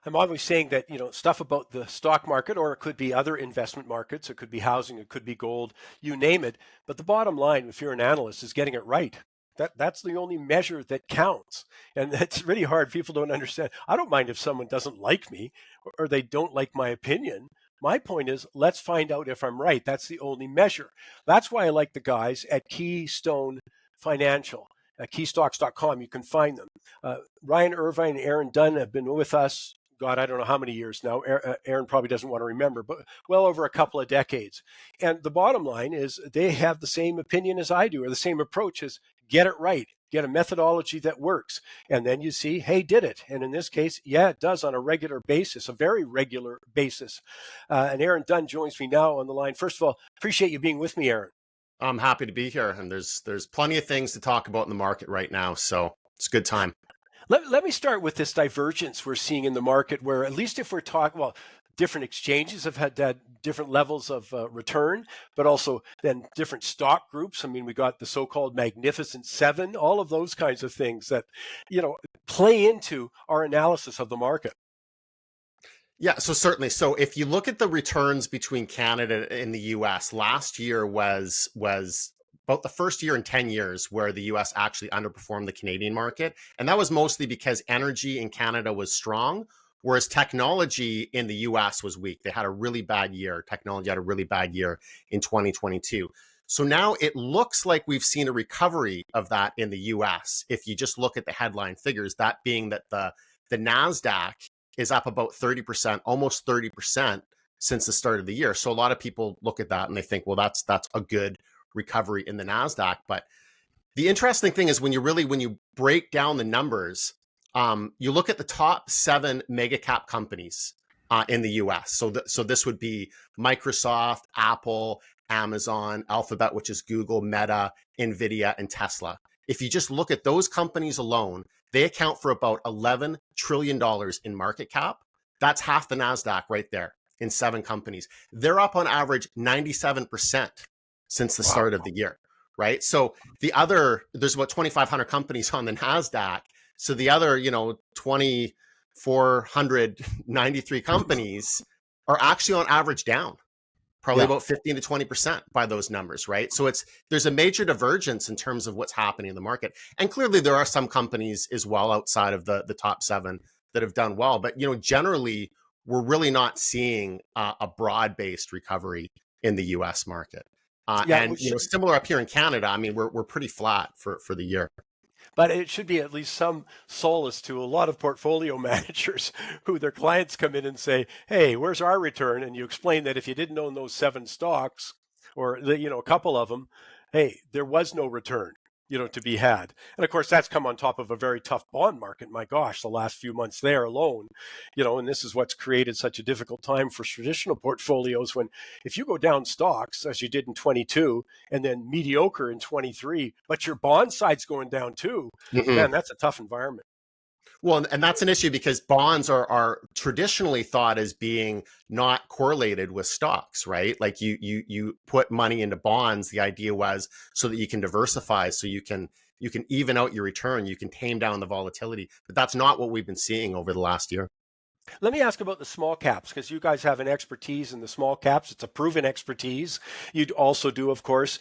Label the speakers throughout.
Speaker 1: I'm always saying that, stuff about the stock market, or it could be other investment markets, it could be housing, it could be gold, you name it. But the bottom line, if you're an analyst, is getting it right. That's the only measure that counts. And that's really hard. People don't understand. I don't mind if someone doesn't like me or they don't like my opinion. My point is, let's find out if I'm right. That's the only measure. That's why I like the guys at Keystone Financial. At keystocks.com, you can find them. Ryan Irvine and Aaron Dunn have been with us, God, I don't know how many years now. Aaron probably doesn't want to remember, but well over a couple of decades. And the bottom line is they have the same opinion as I do, or the same approach as get it right, get a methodology that works. And then you see, hey, did it? And in this case, yeah, it does on a regular basis, a very regular basis. And Aaron Dunn joins me now on the line. First of all, appreciate you being with me, Aaron.
Speaker 2: I'm happy to be here, and there's plenty of things to talk about in the market right now, so it's a good time.
Speaker 1: Let me start with this divergence we're seeing in the market, where at least if we're talking, well, different exchanges have had different levels of return, but also then different stock groups. I mean, we got the so-called Magnificent Seven, all of those kinds of things that, play into our analysis of the market.
Speaker 2: Yeah, so certainly. So if you look at the returns between Canada and the US, last year was about the first year in 10 years where the US actually underperformed the Canadian market. And that was mostly because energy in Canada was strong, whereas technology in the US was weak. They had a really bad year. Technology had a really bad year in 2022. So now it looks like we've seen a recovery of that in the US. If you just look at the headline figures, that being that the NASDAQ is up about 30%, almost 30% since the start of the year. So a lot of people look at that and they think, well, that's a good recovery in the NASDAQ. But the interesting thing is when you break down the numbers, you look at the top 7 mega cap companies in the US. So this would be Microsoft, Apple, Amazon, Alphabet, which is Google, Meta, Nvidia, and Tesla. If you just look at those companies alone, they account for about $11 trillion in market cap. That's half the NASDAQ right there in 7 companies. They're up on average 97% since the start of the year, right? So there's about 2,500 companies on the NASDAQ. So the other, 2,493 companies are actually on average down, probably about 15 to 20% by those numbers, right? So there's a major divergence in terms of what's happening in the market. And clearly there are some companies as well outside of the top 7 that have done well. But, generally, we're really not seeing a broad-based recovery in the US market. Similar up here in Canada, I mean, we're pretty flat for the year.
Speaker 1: But it should be at least some solace to a lot of portfolio managers who their clients come in and say, hey, where's our return? And you explain that if you didn't own those 7 stocks or a couple of them, hey, there was no return, to be had. And of course, that's come on top of a very tough bond market. My gosh, the last few months there alone, and this is what's created such a difficult time for traditional portfolios when if you go down stocks, as you did in 22, and then mediocre in 23, but your bond side's going down too, man, that's a tough environment.
Speaker 2: Well, and that's an issue because bonds are traditionally thought as being not correlated with stocks, right? Like you put money into bonds. The idea was so that you can diversify, so you can even out your return, you can tame down the volatility. But that's not what we've been seeing over the last year.
Speaker 1: Let me ask about the small caps, because you guys have an expertise in the small caps. It's a proven expertise. You also do, of course,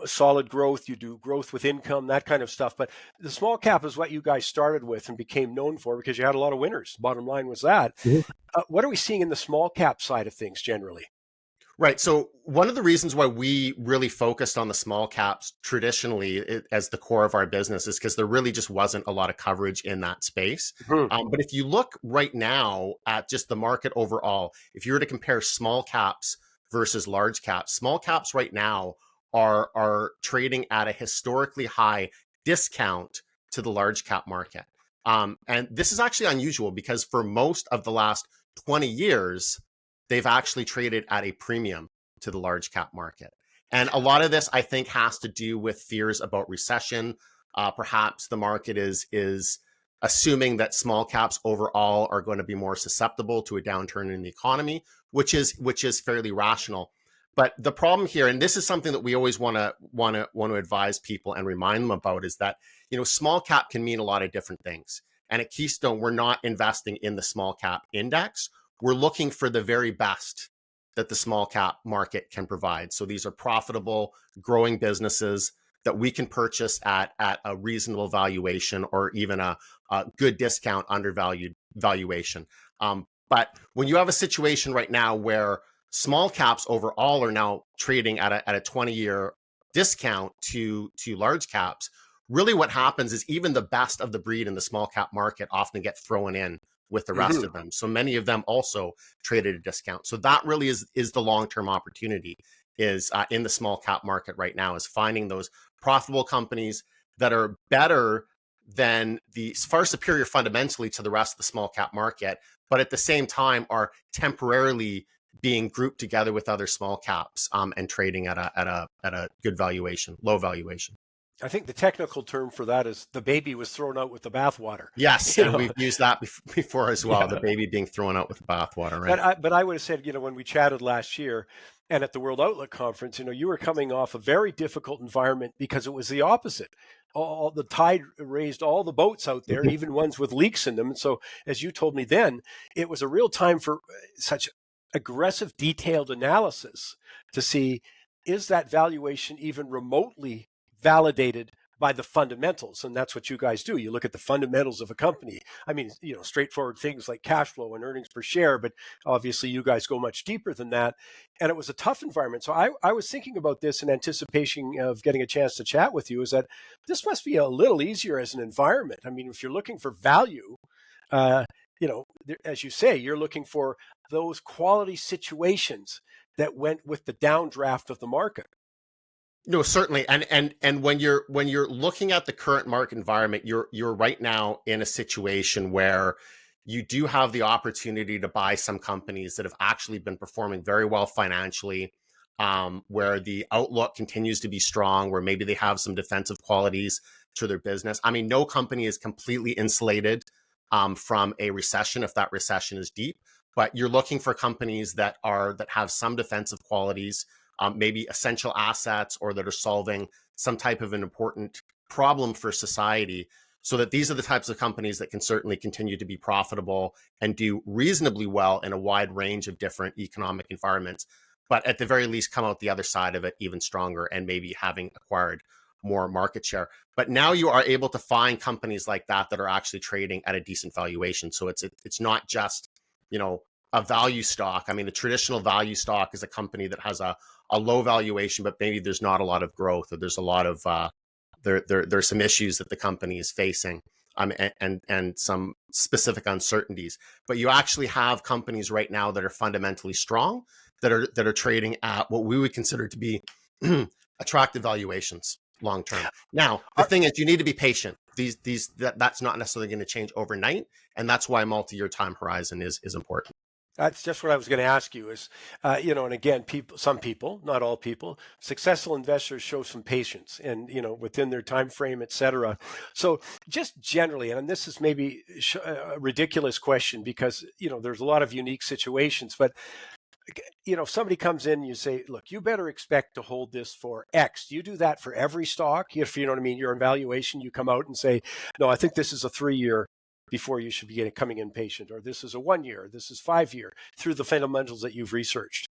Speaker 1: solid growth. You do growth with income, that kind of stuff. But the small cap is what you guys started with and became known for because you had a lot of winners. Bottom line was that. What are we seeing in the small cap side of things generally?
Speaker 2: Right. So one of the reasons why we really focused on the small caps traditionally as the core of our business is because there really just wasn't a lot of coverage in that space. But if you look right now at just the market overall, if you were to compare small caps versus large caps, small caps right now are trading at a historically high discount to the large cap market. And this is actually unusual because for most of the last 20 years, they've actually traded at a premium to the large cap market. And a lot of this, I think, has to do with fears about recession. Perhaps the market is assuming that small caps overall are going to be more susceptible to a downturn in the economy, which is fairly rational. But the problem here, and this is something that we always want to advise people and remind them about, is that small cap can mean a lot of different things. And at Keystone, we're not investing in the small cap index. We're looking for the very best that the small cap market can provide. So these are profitable, growing businesses that we can purchase at a reasonable valuation, or even a good discount, undervalued valuation. But when you have a situation right now where small caps overall are now trading at a 20-year discount to large caps, really what happens is even the best of the breed in the small cap market often get thrown in with the rest
Speaker 1: Mm-hmm.
Speaker 2: of them. So many of them also trade at a discount. So that really is the long-term opportunity, is in the small cap market right now, is finding those profitable companies that are better than the far superior fundamentally to the rest of the small cap market, but at the same time are temporarily being grouped together with other small caps, and trading at a good valuation, low valuation.
Speaker 1: I think the technical term for that is the baby was thrown out with the bathwater.
Speaker 2: Yes,
Speaker 1: You
Speaker 2: and
Speaker 1: know,
Speaker 2: we've used that before as well. The
Speaker 1: yeah.
Speaker 2: baby being thrown out with the bathwater,
Speaker 1: But
Speaker 2: right?
Speaker 1: I would have said, when we chatted last year and at the World Outlook Conference, you were coming off a very difficult environment because it was the opposite. All the tide raised all the boats out there, even ones with leaks in them. And so, as you told me then, it was a real time for such aggressive, detailed analysis to see, is that valuation even remotely validated by the fundamentals? And that's what you guys do. You look at the fundamentals of a company. I mean, straightforward things like cash flow and earnings per share, but obviously you guys go much deeper than that. And it was a tough environment. So I was thinking about this in anticipation of getting a chance to chat with you, is that this must be a little easier as an environment. I mean, if you're looking for value, uh, as you say, you're looking for those quality situations that went with the downdraft of the market.
Speaker 2: No, certainly. And when you're looking at the current market environment, you're right now in a situation where you do have the opportunity to buy some companies that have actually been performing very well financially, where the outlook continues to be strong, where maybe they have some defensive qualities to their business. I mean, no company is completely insulated from a recession if that recession is deep, but you're looking for companies that have some defensive qualities, maybe essential assets, or that are solving some type of an important problem for society. So that these are the types of companies that can certainly continue to be profitable and do reasonably well in a wide range of different economic environments, but at the very least come out the other side of it even stronger and maybe having acquired more market share. But now you are able to find companies like that that are actually trading at a decent valuation. So it's not just, a value stock. I mean, the traditional value stock is a company that has a low valuation, but maybe there's not a lot of growth, or there's a lot of there's some issues that the company is facing, and some specific uncertainties. But you actually have companies right now that are fundamentally strong, that are trading at what we would consider to be attractive valuations long term. Now, the thing is, you need to be patient. That's not necessarily going to change overnight, and that's why multi-year time horizon is important.
Speaker 1: That's just what I was going to ask you is, and again, some people, not all people, successful investors show some patience and, within their time frame, et cetera. So just generally, and this is maybe a ridiculous question because, there's a lot of unique situations, but if somebody comes in and you say, look, you better expect to hold this for X. Do you do that for every stock? If you know what I mean, your evaluation, you come out and say, no, I think this is a 3-year before you should be coming in patient, or this is a 1-year, this is 5-year, through the fundamentals that you've researched.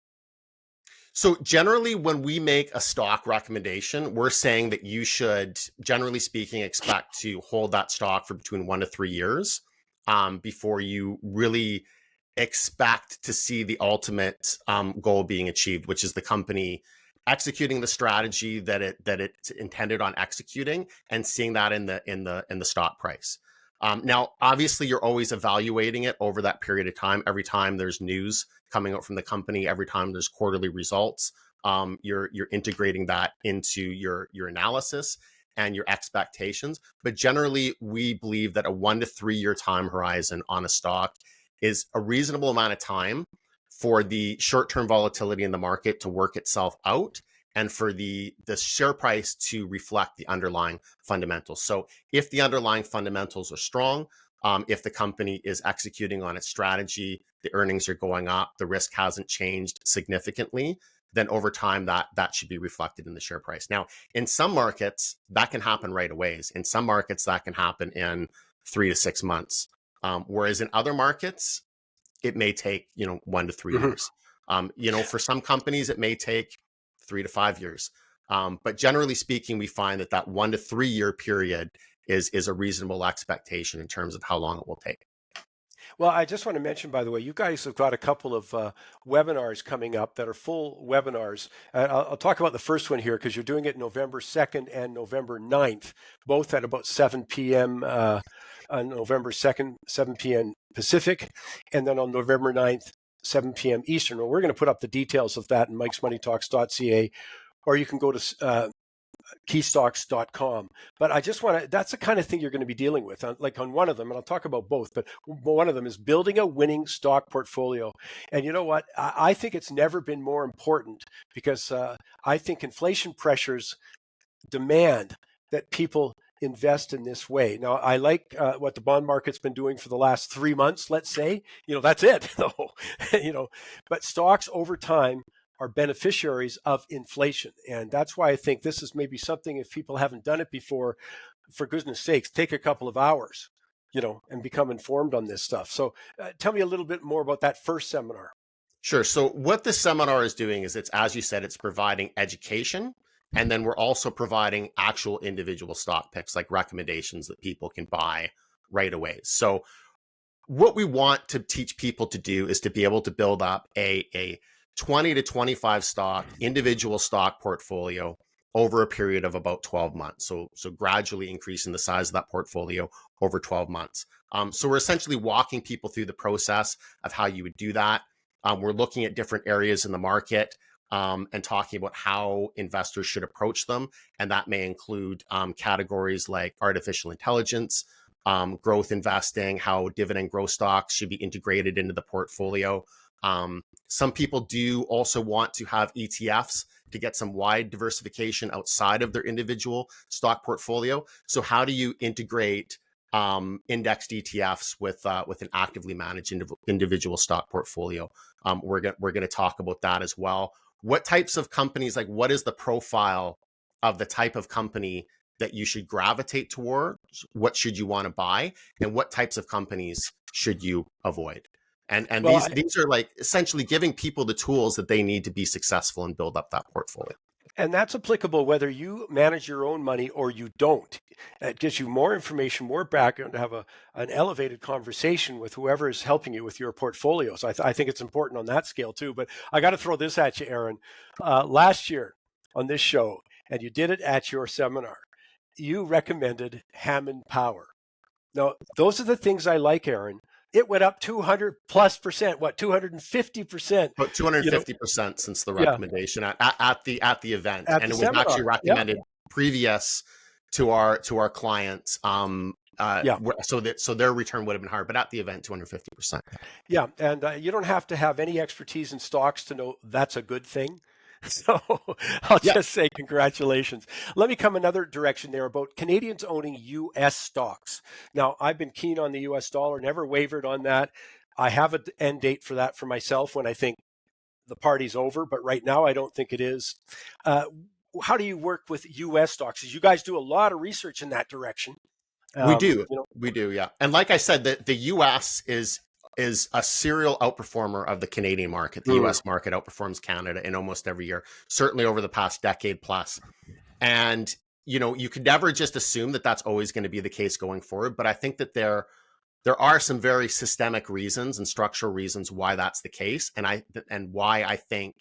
Speaker 2: So generally, when we make a stock recommendation, we're saying that you should, generally speaking, expect to hold that stock for between 1 to 3 years, before you really expect to see the ultimate goal being achieved, which is the company executing the strategy that it's intended on executing, and seeing that in the stock price. Now, obviously, you're always evaluating it over that period of time. Every time there's news coming out from the company, every time there's quarterly results, you're integrating that into your analysis and your expectations. But generally, we believe that a 1 to 3 year time horizon on a stock is a reasonable amount of time for the short-term volatility in the market to work itself out, and for the share price to reflect the underlying fundamentals. So if the underlying fundamentals are strong, if the company is executing on its strategy, the earnings are going up, the risk hasn't changed significantly, then over time that should be reflected in the share price. Now, in some markets, that can happen right away. In some markets, that can happen in 3 to 6 months. Whereas in other markets, it may take, 1 to 3 years. For some companies, it may take 3 to 5 years. But generally speaking, we find that 1 to 3 year period is a reasonable expectation in terms of how long it will take.
Speaker 1: Well, I just want to mention, by the way, you guys have got a couple of webinars coming up that are full webinars. I'll talk about the first one here because you're doing it November 2nd and November 9th, both at about 7 p.m. On November 2nd, 7 p.m. Pacific, and then on November 9th, 7 p.m. Eastern. Well, we're going to put up the details of that in mikesmoneytalks.ca, or you can go to keystocks.com. But I just want to, that's the kind of thing you're going to be dealing with. Like on one of them, and I'll talk about both, but one of them is building a winning stock portfolio. And you know what? I think it's never been more important because I think inflation pressures demand that people invest in this way. Now, I like what the bond market's been doing for the last 3 months, let's say. That's it, though. But stocks over time are beneficiaries of inflation. And that's why I think this is maybe something, if people haven't done it before, for goodness sakes, take a couple of hours, and become informed on this stuff. So tell me a little bit more about that first seminar.
Speaker 2: Sure. So what this seminar is doing is, it's, as you said, it's providing education. And then we're also providing actual individual stock picks, like recommendations that people can buy right away. So what we want to teach people to do is to be able to build up a 20 to 25 stock individual stock portfolio over a period of about 12 months. So gradually increasing the size of that portfolio over 12 months. So we're essentially walking people through the process of how you would do that. We're looking at different areas in the market and talking about how investors should approach them. And that may include categories like artificial intelligence, growth investing, how dividend growth stocks should be integrated into the portfolio. Some people do also want to have ETFs to get some wide diversification outside of their individual stock portfolio. So how do you integrate indexed ETFs with an actively managed individual stock portfolio? We're going to talk about that as well. What types of companies, like what is the profile of the type of company that you should gravitate towards? What should you want to buy? And what types of companies should you avoid? And
Speaker 1: Well,
Speaker 2: these are like essentially giving people the tools that they need to be successful and build up that portfolio.
Speaker 1: and that's applicable whether you manage your own money or you don't. It gives you more information, more background to have an elevated conversation with whoever is helping you with your portfolio. So I think it's important on that scale too. But I got to throw this at you, Aaron. Last year on this show, and you did it at your seminar, you recommended Hammond Power. Now, those are the things I like, Aaron. It went up 200+%, what, 250%?
Speaker 2: About 250% since the
Speaker 1: Yeah,
Speaker 2: recommendation at the event,
Speaker 1: at
Speaker 2: and
Speaker 1: the
Speaker 2: it was actually
Speaker 1: seminar. Yeah,
Speaker 2: recommended previous to our clients.
Speaker 1: yeah.
Speaker 2: So their return would have been higher, but at the event, 250%.
Speaker 1: Yeah, and you don't have to have any expertise in stocks to know that's a good thing. So I'll
Speaker 2: Yeah,
Speaker 1: just say congratulations. Let me come another direction there about Canadians owning U.S. stocks. Now, I've been keen on the U.S. dollar, never wavered on that. I have an end date for that for myself when I think the party's over, but right now I don't think it is. Uh, how do you work with U.S. stocks? You guys do a lot of research in that direction.
Speaker 2: we
Speaker 1: Um,
Speaker 2: do.
Speaker 1: you know,
Speaker 2: We do. Yeah. And like I said, the US is a serial outperformer of the Canadian market. The
Speaker 1: mm,
Speaker 2: US market outperforms Canada in almost every year, certainly over the past decade plus. And, you could never just assume that that's always going to be the case going forward. But I think that there are some very systemic reasons and structural reasons why that's the case. And why I think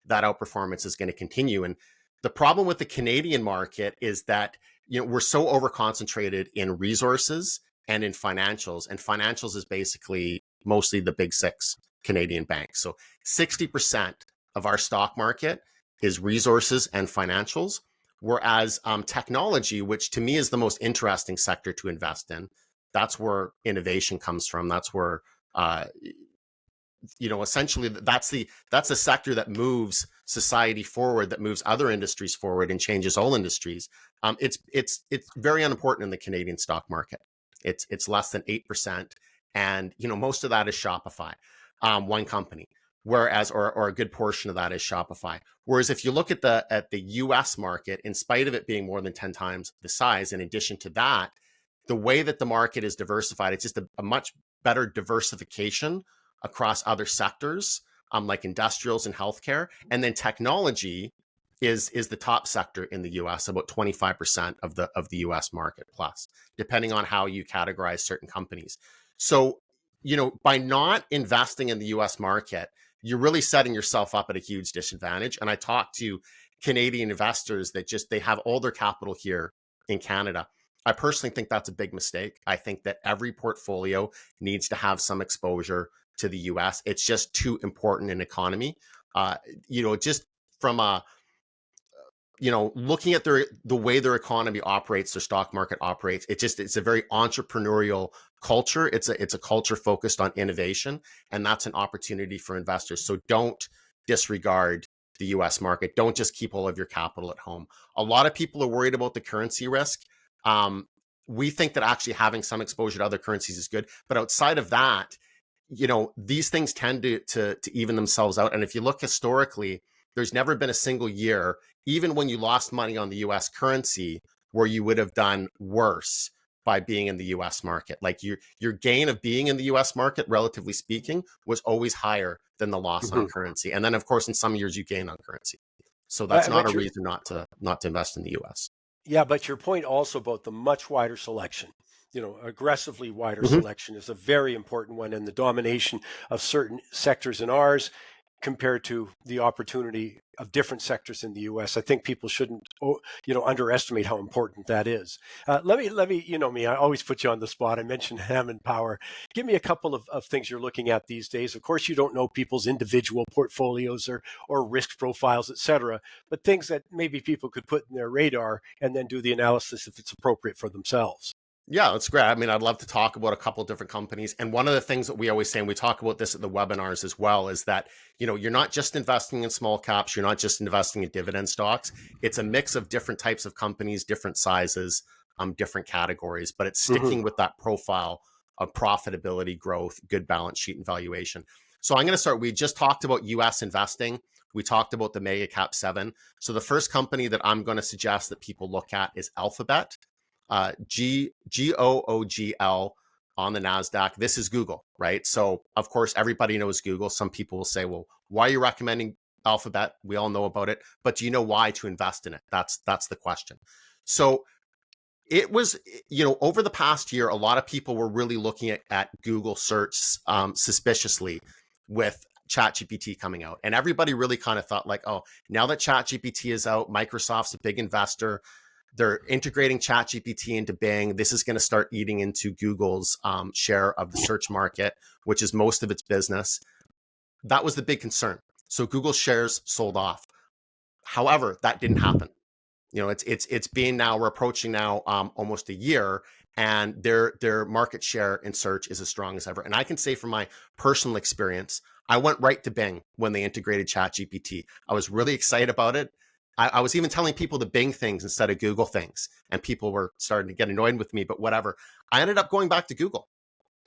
Speaker 2: that outperformance is going to continue. And the problem with the Canadian market is that, we're so over concentrated in resources and in financials. And financials is basically mostly the big six Canadian banks. So 60% of our stock market is resources and financials. Whereas technology, which to me is the most interesting sector to invest in, that's where innovation comes from. That's where, essentially that's the sector that moves society forward, that moves other industries forward and changes all industries. It's very unimportant in the Canadian stock market. It's less than 8%. And, most of that is Shopify, one company. Whereas, or a good portion of that is Shopify. Whereas if you look at the US market, in spite of it being more than 10 times the size, in addition to that, the way that the market is diversified, it's just a much better diversification across other sectors, like industrials and healthcare. And then technology is the top sector in the US, about 25% of the US market plus, depending on how you categorize certain companies. So, by not investing in the US market, you're really setting yourself up at a huge disadvantage. And I talk to Canadian investors that they have all their capital here in Canada. I personally think that's a big mistake. I think that every portfolio needs to have some exposure to the US. It's just too important an economy. Just from a looking at the way their economy operates, their stock market operates, it's a very entrepreneurial culture. It's a culture focused on innovation, and that's an opportunity for investors. So don't disregard the US market. Don't just keep all of your capital at home. A lot of people are worried about the currency risk. We think that actually having some exposure to other currencies is good, but outside of that, these things tend to even themselves out. And if you look historically, there's never been a single year, even when you lost money on the US currency, where you would have done worse by being in the US market. Like your gain of being in the US market, relatively speaking, was always higher than the loss on
Speaker 1: Mhm.
Speaker 2: currency. And then of course in some years you gain on currency. So that's not a
Speaker 1: But you're,
Speaker 2: reason not to invest in the US.
Speaker 1: yeah, but your point also about the much wider selection, aggressively wider
Speaker 2: Mm-hmm.
Speaker 1: selection is a very important one, and the domination of certain sectors in ours compared to the opportunity of different sectors in the U.S. I think people shouldn't, underestimate how important that is. Let me, me, I always put you on the spot. I mentioned Hammond Power. Give me a couple of things you're looking at these days. Of course, you don't know people's individual portfolios or risk profiles, et cetera, but things that maybe people could put in their radar and then do the analysis if it's appropriate for themselves.
Speaker 2: Yeah, that's great. I mean, I'd love to talk about a couple of different companies. And one of the things that we always say, and we talk about this at the webinars as well, is that, you're not just investing in small caps, you're not just investing in dividend stocks. It's a mix of different types of companies, different sizes, different categories, but it's
Speaker 1: Mm-hmm.
Speaker 2: sticking with that profile of profitability, growth, good balance sheet, and valuation. So I'm going to start. We just talked about US investing. We talked about the mega cap 7. So the first company that I'm going to suggest that people look at is Alphabet. GOOGL on the NASDAQ. This is Google, right? So, of course, everybody knows Google. Some people will say, well, why are you recommending Alphabet? We all know about it. But do you know why to invest in it? That's the question. So, it was, over the past year, a lot of people were really looking at Google search suspiciously with ChatGPT coming out. And everybody really kind of thought like, oh, now that ChatGPT is out, Microsoft's a big investor. They're integrating ChatGPT into Bing. This is going to start eating into Google's share of the search market, which is most of its business. That was the big concern. So Google shares sold off. However, that didn't happen. It's been now, we're approaching now almost a year, and their market share in search is as strong as ever. And I can say from my personal experience, I went right to Bing when they integrated ChatGPT. I was really excited about it. I was even telling people to Bing things instead of Google things, and people were starting to get annoyed with me, but whatever. I ended up going back to Google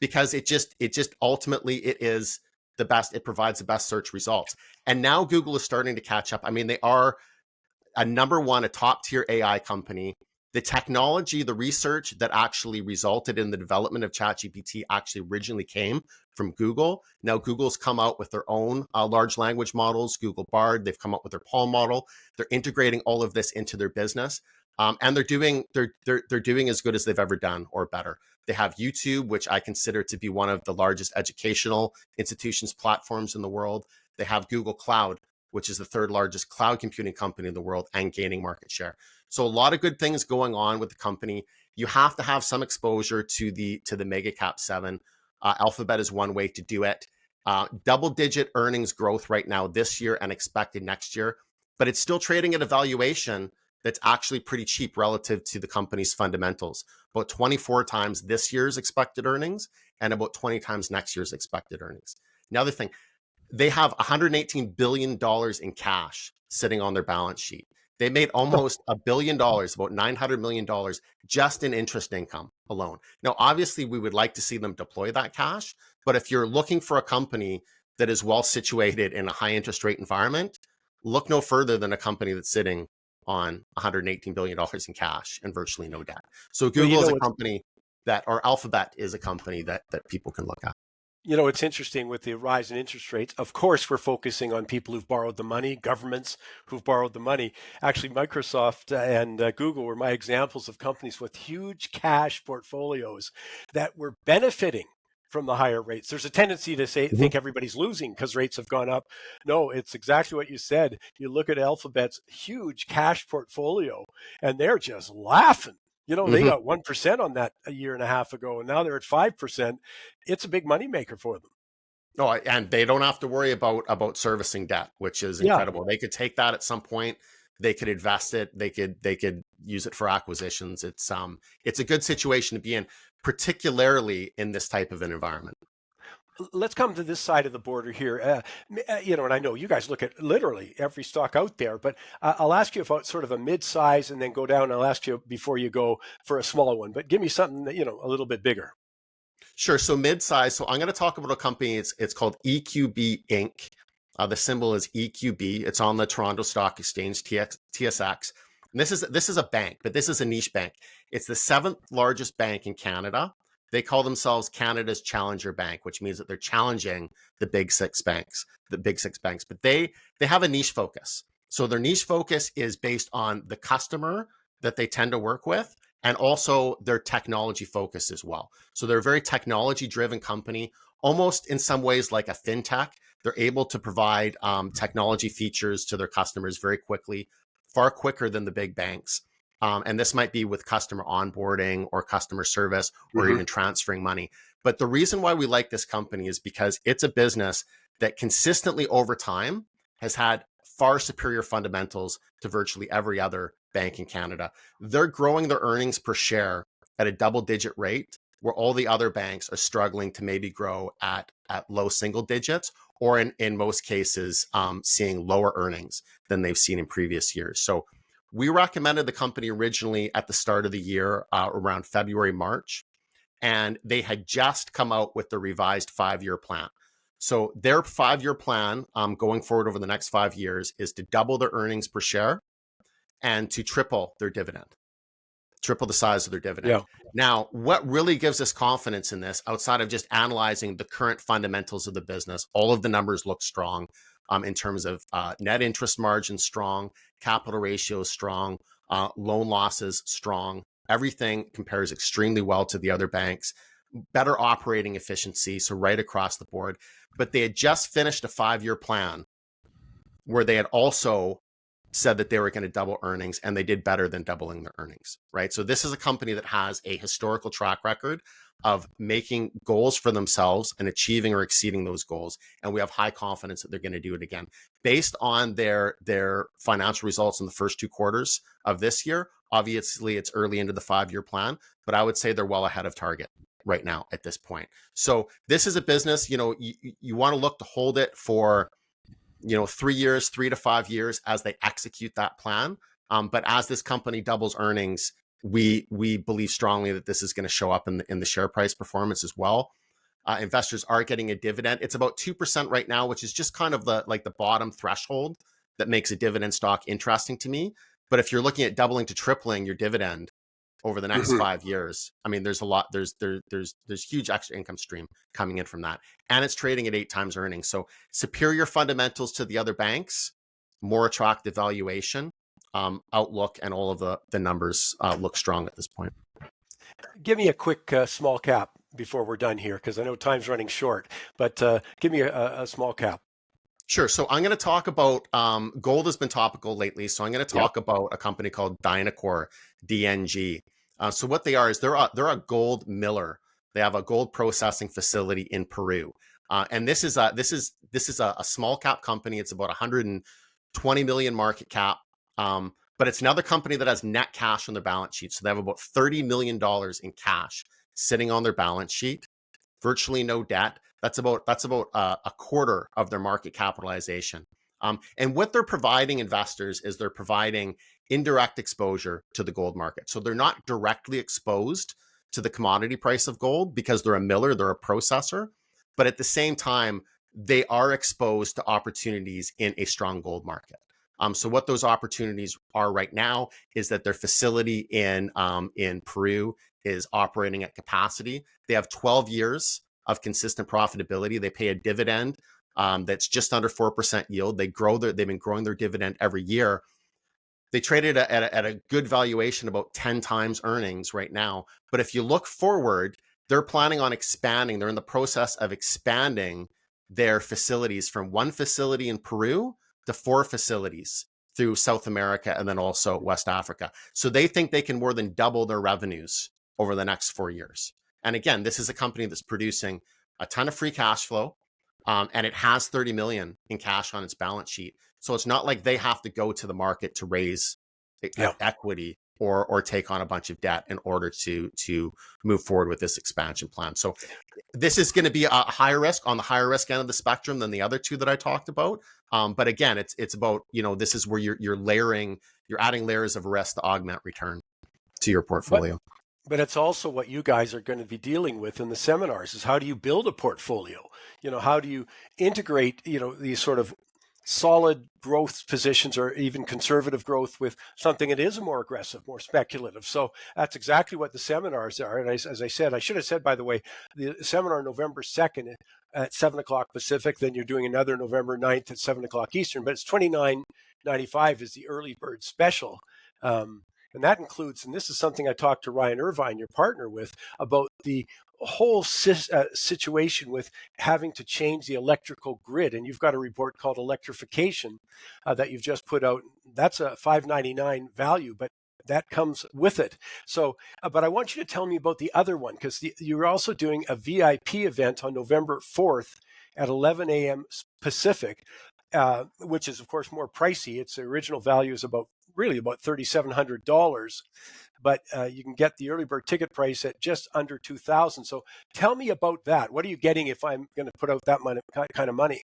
Speaker 2: because it just ultimately it is the best. It provides the best search results. And now Google is starting to catch up. I mean, they are a top tier AI company. The technology, the research that actually resulted in the development of ChatGPT actually originally came from Google. Now Google's come out with their own large language models, Google Bard. They've come up with their Palm model. They're integrating all of this into their business, and they're doing as good as they've ever done or better. They have YouTube, which I consider to be one of the largest educational institutions platforms in the world. They have Google Cloud, which is the third largest cloud computing company in the world and gaining market share. So a lot of good things going on with the company. You have to have some exposure to the mega cap 7. Alphabet is one way to do it. Double digit earnings growth right now this year and expected next year, but it's still trading at a valuation that's actually pretty cheap relative to the company's fundamentals. About 24 times this year's expected earnings and about 20 times next year's expected earnings. Another thing, they have $118 billion in cash sitting on their balance sheet. They made almost $1 billion, about $900 million just in interest income alone. Now, obviously, we would like to see them deploy that cash. But if you're looking for a company that is well situated in a high interest rate environment, look no further than a company that's sitting on $118 billion in cash and virtually no debt. So
Speaker 1: Well,
Speaker 2: Google is a company. or Alphabet is a company that people can look at.
Speaker 1: You know, it's interesting with the rise in interest rates. Of course, we're focusing on people who've borrowed the money, governments who've borrowed the money. Actually, Microsoft and Google were my examples of companies with huge cash portfolios that were benefiting from the higher rates. There's a tendency to think everybody's losing because rates have gone up. No, it's exactly what you said. You look at Alphabet's huge cash portfolio and they're just laughing. You know, they
Speaker 2: Mm-hmm.
Speaker 1: got 1% on that a year and a half ago, and now they're at 5%. It's a big moneymaker for them.
Speaker 2: Oh, and they don't have to worry about servicing debt, which is
Speaker 1: Yeah.
Speaker 2: incredible. They could take that at some point. They could invest it. They could use it for acquisitions. It's a good situation to be in, particularly in this type of an environment.
Speaker 1: Let's come to this side of the border here. You know, and I know you guys look at literally every stock out there, but I'll ask you about sort of a mid-size and then go down. I'll ask you before you go for a smaller one, but give me something that, you know, a little bit bigger.
Speaker 2: Sure. So mid-size. So I'm going to talk about a company. It's called EQB Inc. The symbol is EQB. It's on the Toronto Stock Exchange, TSX. And this is a bank, but this is a niche bank. It's the 7th largest bank in Canada. They call themselves Canada's Challenger Bank, which means that they're challenging the big six banks. But they have a niche focus. So their niche focus is based on the customer that they tend to work with, and also their technology focus as well. So they're a very technology-driven company, almost in some ways like a fintech. They're able to provide technology features to their customers very quickly, far quicker than the big banks. And this might be with customer onboarding or customer service or even transferring money. But the reason why we like this company is because it's a business that consistently over time has had far superior fundamentals to virtually every other bank in Canada. They're growing their earnings per share at a double-digit rate, where all the other banks are struggling to maybe grow at low single digits, or in most cases, seeing lower earnings than they've seen in previous years. So we recommended the company originally at the start of the year, around February, March, and they had just come out with the revised 5-year plan. So their 5-year plan going forward over the next 5 years is to double their earnings per share and to triple their dividend, triple the size of their dividend.
Speaker 1: Yeah.
Speaker 2: Now, what really gives us confidence in this, outside of just analyzing the current fundamentals of the business, all of the numbers look strong in terms of net interest margin strong, capital ratios strong, loan losses strong. Everything compares extremely well to the other banks, better operating efficiency, so right across the board. But they had just finished a 5-year plan where they had also said that they were going to double earnings, and they did better than doubling their earnings, right? So this is a company that has a historical track record of making goals for themselves and achieving or exceeding those goals. And we have high confidence that they're going to do it again. Based on their financial results in the first 2 quarters of this year, obviously it's early into the 5-year plan, but I would say they're well ahead of target right now at this point. So this is a business, you know, you want to look to hold it for 3 years, 3 to 5 years as they execute that plan. But as this company doubles earnings, we believe strongly that this is going to show up in the share price performance as well. Investors are getting a dividend. It's about 2% right now, which is just kind of the bottom threshold that makes a dividend stock interesting to me. But if you're looking at doubling to tripling your dividend over the next 5 years, I mean, there's a lot, there's huge extra income stream coming in from that. And it's trading at 8 times earnings. So superior fundamentals to the other banks, more attractive valuation, outlook, and all of the numbers look strong at this point.
Speaker 1: Give me a quick small cap before we're done here, because I know time's running short, but give me a small cap.
Speaker 2: Sure. So I'm going to talk about gold has been topical lately. So I'm going to
Speaker 1: Yep.
Speaker 2: talk about a company called Dynacor, DNG. So what they are is they're a gold miller. They have a gold processing facility in Peru, and this is a small cap company. It's about 120 million market cap, but it's another company that has net cash on their balance sheet. So they have about $30 million in cash sitting on their balance sheet, virtually no debt. That's about a quarter of their market capitalization. And what they're providing investors is they're providing indirect exposure to the gold market. So they're not directly exposed to the commodity price of gold because they're a miller, they're a processor. But at the same time, they are exposed to opportunities in a strong gold market. So what those opportunities are right now is that their facility in Peru is operating at capacity. They have 12 years of consistent profitability. They pay a dividend that's just under 4% yield. They've been growing their dividend every year. They traded at a good valuation, about 10 times earnings right now. But if you look forward, they're planning on expanding. They're in the process of expanding their facilities from one facility in Peru to 4 facilities through South America and then also West Africa. So they think they can more than double their revenues over the next 4 years. And again, this is a company that's producing a ton of free cash flow, and it has 30 million in cash on its balance sheet. So it's not like they have to go to the market to raise
Speaker 1: Yeah.
Speaker 2: equity or take on a bunch of debt in order to move forward with this expansion plan. So this is going to be a higher risk, on the higher risk end of the spectrum than the other two that I talked about. But again, it's about, this is where you're adding layers of risk to augment return to your portfolio.
Speaker 1: But it's also what you guys are going to be dealing with in the seminars, is how do you build a portfolio? How do you integrate, these sort of solid growth positions or even conservative growth with something that is more aggressive, more speculative. So that's exactly what the seminars are. And as I said, I should have said, by the way, the seminar November 2nd at 7 o'clock Pacific, then you're doing another November 9th at 7 o'clock Eastern, but it's $29.95 is the early bird special. And that includes, and this is something I talked to Ryan Irvine, your partner, with, about the whole situation with having to change the electrical grid. And you've got a report called Electrification that you've just put out. That's a $5.99 value, but that comes with it. So, but I want you to tell me about the other one, because you're also doing a VIP event on November 4th at 11 a.m. Pacific, which is, of course, more pricey. Its original value is about $3,700, but you can get the early bird ticket price at just under $2,000. So tell me about that. What are you getting if I'm going to put out that kind of money?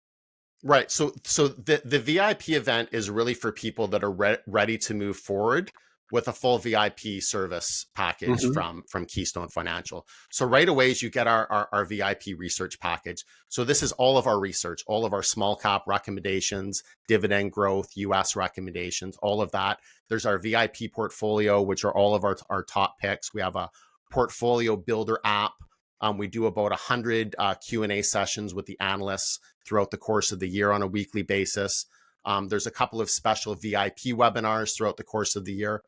Speaker 2: Right. So the VIP event is really for people that are ready to move forward with a full VIP service package from Keystone Financial. So right away, you get our VIP research package. So this is all of our research, all of our small cap recommendations, dividend growth, US recommendations, all of that. There's our VIP portfolio, which are all of our top picks. We have a portfolio builder app. We do about 100 Q&A sessions with the analysts throughout the course of the year on a weekly basis. There's a couple of special VIP webinars throughout the course of the year.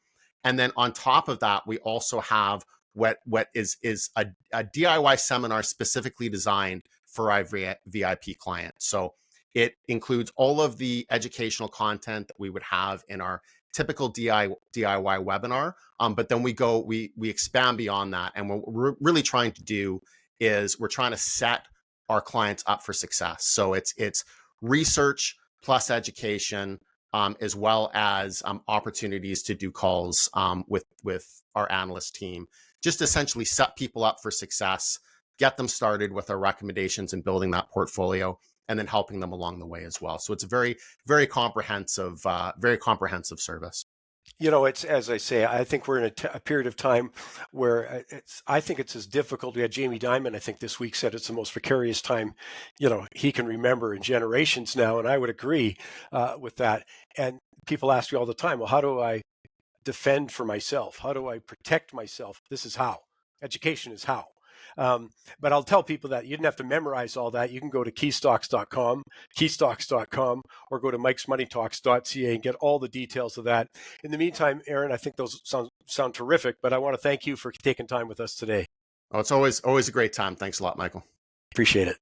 Speaker 2: And then on top of that, we also have what is a DIY seminar specifically designed for our VIP clients. So it includes all of the educational content that we would have in our typical DIY webinar. But then we expand beyond that. And what we're really trying to do is we're trying to set our clients up for success. So it's research plus education, as well as opportunities to do calls with our analyst team, just essentially set people up for success, get them started with our recommendations and building that portfolio, and then helping them along the way as well. So it's a very, very comprehensive service.
Speaker 1: It's, as I say, I think we're in a period of time where I think it's as difficult. We had Jamie Dimon, I think this week, said it's the most precarious time, he can remember in generations now. And I would agree with that. And people ask me all the time, well, how do I defend for myself? How do I protect myself? This is how. Education is how. But I'll tell people that you didn't have to memorize all that. You can go to keystocks.com, or go to mikesmoneytalks.ca and get all the details of that. In the meantime, Aaron, I think those sound terrific, but I want to thank you for taking time with us today.
Speaker 2: Oh, it's always a great time. Thanks a lot, Michael.
Speaker 1: Appreciate it.